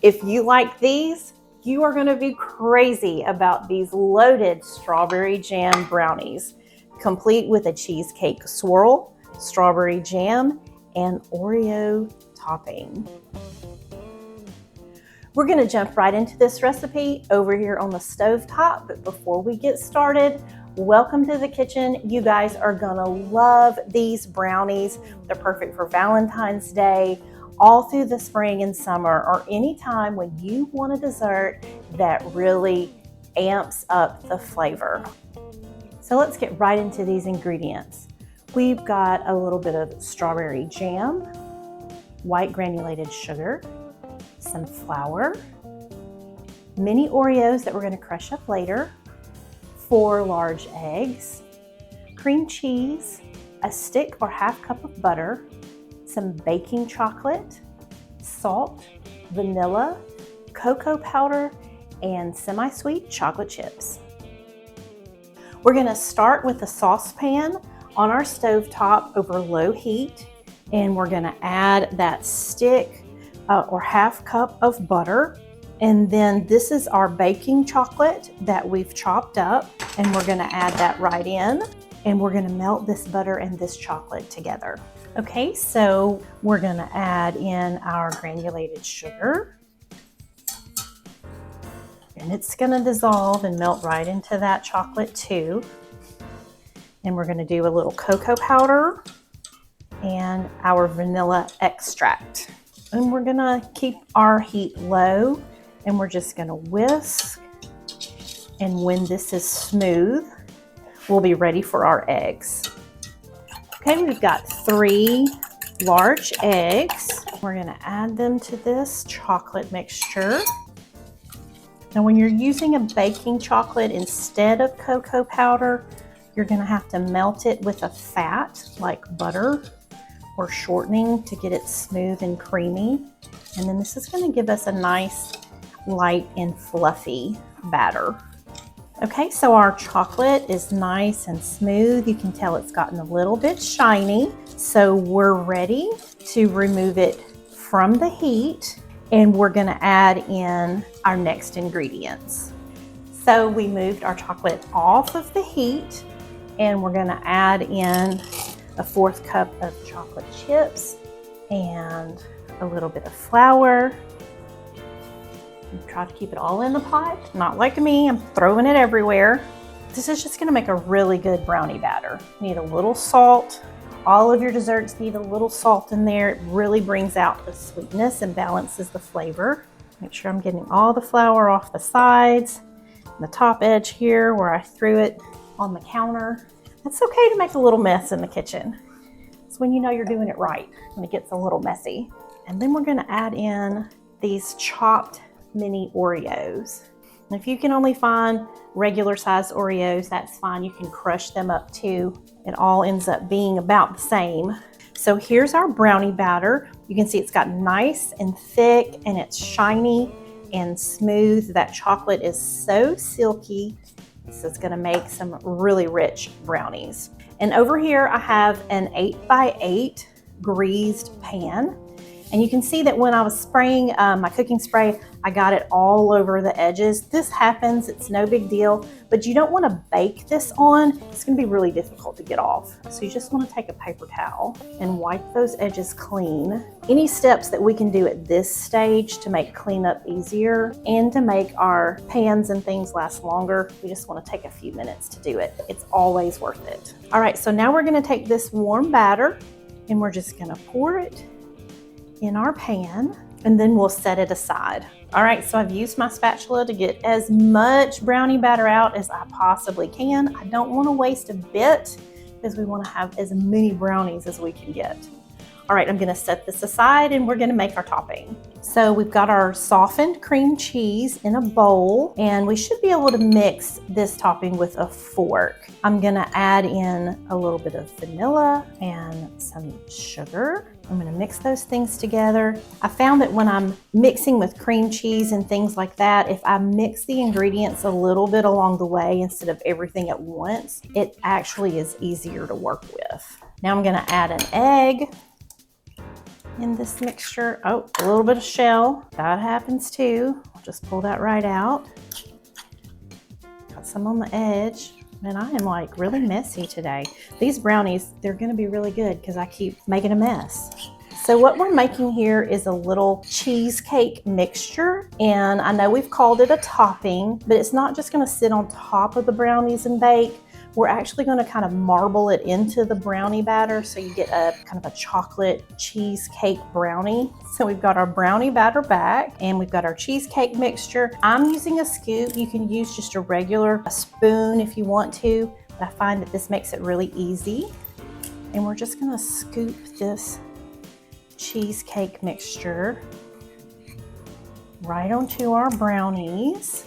If you like these, you are going to be crazy about these loaded strawberry jam brownies, complete with a cheesecake swirl, strawberry jam, and Oreo topping. We're going to jump right into this recipe over here on the stove top, but before we get started, welcome to the kitchen. You guys are going to love these brownies. They're perfect for Valentine's Day, all through the spring and summer, or any time when you want a dessert that really amps up the flavor. So let's get right into these ingredients. We've got a little bit of strawberry jam, white granulated sugar, some flour, mini Oreos that we're going to crush up later, 4 large eggs, cream cheese, a stick or half cup of butter, some baking chocolate, salt, vanilla, cocoa powder, and semi-sweet chocolate chips. We're going to start with a saucepan on our stove top over low heat, and we're going to add that stick or half cup of butter. And then this is our baking chocolate that we've chopped up, and we're going to add that right in, and we're going to melt this butter and this chocolate together. Okay, so we're going to add in our granulated sugar, and it's going to dissolve and melt right into that chocolate too. And we're going to do a little cocoa powder and our vanilla extract. And we're going to keep our heat low, and we're just going to whisk. And when this is smooth, we'll be ready for our eggs. Okay, we've got 3 large eggs. We're going to add them to this chocolate mixture. Now, when you're using a baking chocolate instead of cocoa powder, you're going to have to melt it with a fat like butter or shortening to get it smooth and creamy. And then this is going to give us a nice light and fluffy batter. Okay, so our chocolate is nice and smooth. You can tell it's gotten a little bit shiny. So we're ready to remove it from the heat, and we're going to add in our next ingredients. So we moved our chocolate off of the heat, and we're going to add in a 4th cup of chocolate chips and a little bit of flour. Try to keep it all in the pot, not like me, I'm throwing it everywhere. This is just going to make a really good brownie batter. Need a little salt. All of your desserts need a little salt in there. It really brings out the sweetness and balances the flavor. Make sure I'm getting all the flour off the sides and the top edge here where I threw it on the counter. It's okay to make a little mess in the kitchen. It's when you know you're doing it right, when it gets a little messy. And then we're going to add in these chopped mini Oreos. And if you can only find regular sized Oreos, that's fine. You can crush them up too. It all ends up being about the same. So here's our brownie batter. You can see it's got nice and thick, and it's shiny and smooth. That chocolate is so silky. This is going to make some really rich brownies. And over here I have an 8x8 greased pan. And you can see that when I was spraying my cooking spray, I got it all over the edges. This happens, it's no big deal, but you don't want to bake this on. It's going to be really difficult to get off. So you just want to take a paper towel and wipe those edges clean. Any steps that we can do at this stage to make cleanup easier and to make our pans and things last longer, we just want to take a few minutes to do it. It's always worth it. All right, so now we're going to take this warm batter and we're just going to pour it in our pan, and then we'll set it aside. All right, so I've used my spatula to get as much brownie batter out as I possibly can. I don't want to waste a bit because we want to have as many brownies as we can get. All right, I'm going to set this aside and we're going to make our topping. So we've got our softened cream cheese in a bowl, and we should be able to mix this topping with a fork. I'm going to add in a little bit of vanilla and some sugar. I'm going to mix those things together. I found that when I'm mixing with cream cheese and things like that, if I mix the ingredients a little bit along the way instead of everything at once, it actually is easier to work with. Now I'm going to add an egg. in this mixture. Oh, a little bit of shell. That happens too. I'll just pull that right out. Got some on the edge. Man, I am like really messy today. These brownies, they're gonna be really good because I keep making a mess. So what we're making here is a little cheesecake mixture, and I know we've called it a topping, but it's not just gonna sit on top of the brownies and bake. We're actually gonna kind of marble it into the brownie batter so you get a kind of a chocolate cheesecake brownie. So we've got our brownie batter back and we've got our cheesecake mixture. I'm using a scoop. You can use just a spoon if you want to, but I find that this makes it really easy. And we're just gonna scoop this cheesecake mixture right onto our brownies.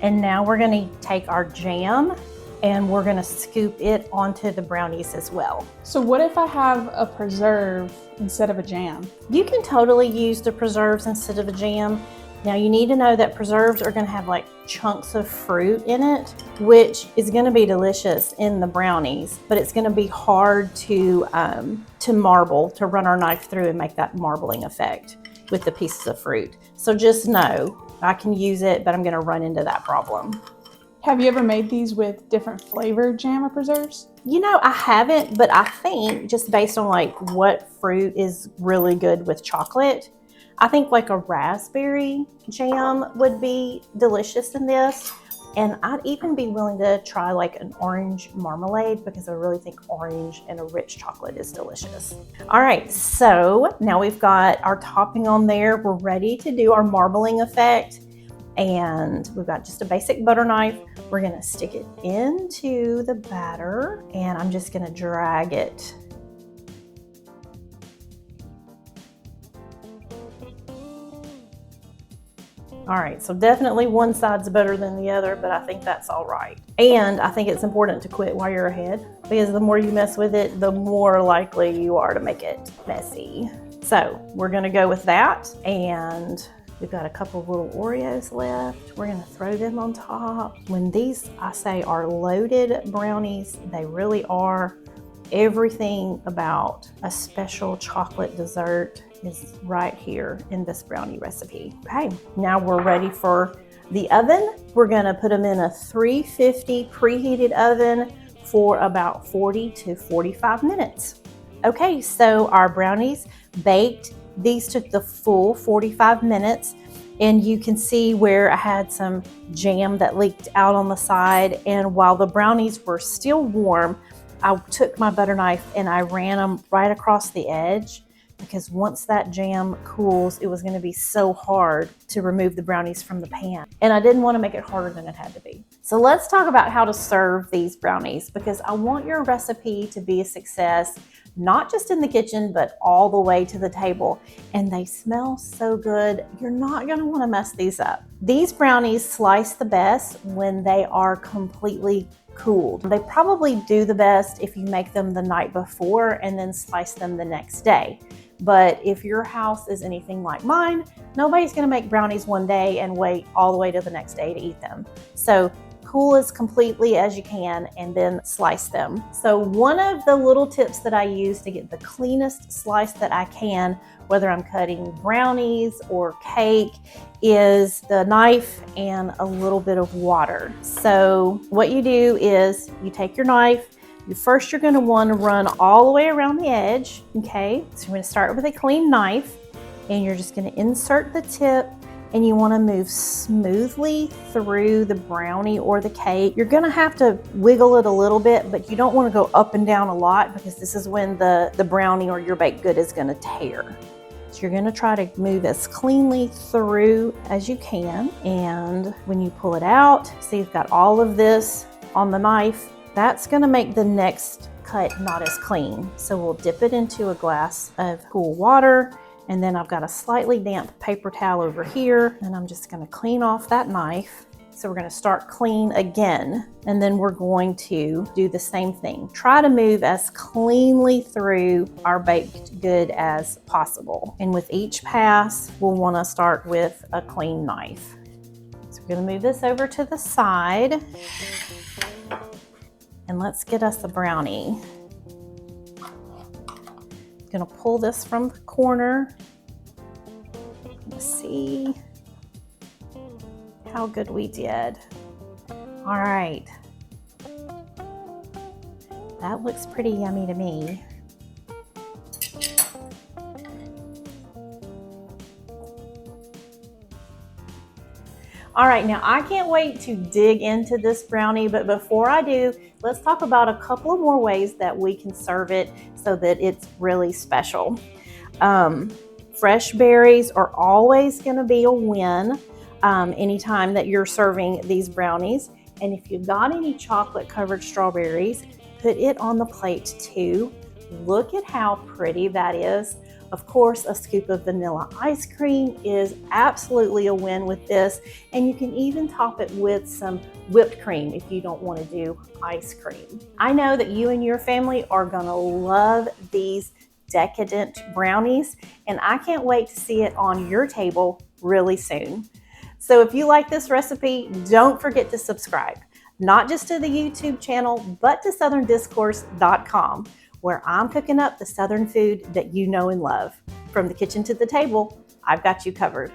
And now we're gonna take our jam and we're gonna scoop it onto the brownies as well. So what if I have a preserve instead of a jam? You can totally use the preserves instead of a jam. Now you need to know that preserves are gonna have like chunks of fruit in it, which is gonna be delicious in the brownies, but it's gonna be hard to marble, to run our knife through and make that marbling effect with the pieces of fruit. So just know, I can use it, but I'm gonna run into that problem. Have you ever made these with different flavored jam or preserves? You know, I haven't, but I think just based on like what fruit is really good with chocolate, I think like a raspberry jam would be delicious in this. And I'd even be willing to try like an orange marmalade because I really think orange and a rich chocolate is delicious. All right, so now we've got our topping on there. We're ready to do our marbling effect. And we've got just a basic butter knife. We're gonna stick it into the batter and I'm just gonna drag it. All right, so definitely one side's better than the other, but I think that's all right. And I think it's important to quit while you're ahead because the more you mess with it, the more likely you are to make it messy. So we're gonna go with that, and we've got a couple of little Oreos left. We're gonna throw them on top. When these, I say, are loaded brownies, they really are. Everything about a special chocolate dessert is right here in this brownie recipe. Okay, now we're ready for the oven. We're gonna put them in a 350 preheated oven for about 40 to 45 minutes. Okay, so our brownies baked. These took the full 45 minutes, and you can see where I had some jam that leaked out on the side, and while the brownies were still warm, I took my butter knife and I ran them right across the edge, because once that jam cools, it was gonna be so hard to remove the brownies from the pan. And I didn't wanna make it harder than it had to be. So let's talk about how to serve these brownies, because I want your recipe to be a success, not just in the kitchen, but all the way to the table. And they smell so good, you're not gonna wanna mess these up. These brownies slice the best when they are completely cooled. They probably do the best if you make them the night before and then slice them the next day. But if your house is anything like mine, nobody's gonna make brownies one day and wait all the way to the next day to eat them. So cool as completely as you can and then slice them. So one of the little tips that I use to get the cleanest slice that I can, whether I'm cutting brownies or cake, is the knife and a little bit of water. So what you do is you take your knife, first you're gonna wanna run all the way around the edge, okay? So you're gonna start with a clean knife and you're just gonna insert the tip, and you wanna move smoothly through the brownie or the cake. You're gonna have to wiggle it a little bit, but you don't wanna go up and down a lot because this is when the brownie or your baked good is gonna tear. So you're gonna try to move as cleanly through as you can. And when you pull it out, see you've got all of this on the knife. That's gonna make the next cut not as clean. So we'll dip it into a glass of cool water, and then I've got a slightly damp paper towel over here, and I'm just gonna clean off that knife. So we're gonna start clean again, and then we're going to do the same thing. Try to move as cleanly through our baked good as possible. And with each pass, we'll wanna start with a clean knife. So we're gonna move this over to the side. And let's get us a brownie. Gonna pull this from the corner. Let's see how good we did. All right. That looks pretty yummy to me. All right, now I can't wait to dig into this brownie, but before I do, let's talk about a couple of more ways that we can serve it so that it's really special. Fresh berries are always gonna be a win anytime that you're serving these brownies. And if you've got any chocolate covered strawberries, put it on the plate too. Look at how pretty that is. Of course, a scoop of vanilla ice cream is absolutely a win with this, and you can even top it with some whipped cream if you don't want to do ice cream. I know that you and your family are gonna love these decadent brownies, and I can't wait to see it on your table really soon. So if you like this recipe, don't forget to subscribe, not just to the YouTube channel, but to southerndiscourse.com. where I'm cooking up the Southern food that you know and love. From the kitchen to the table, I've got you covered.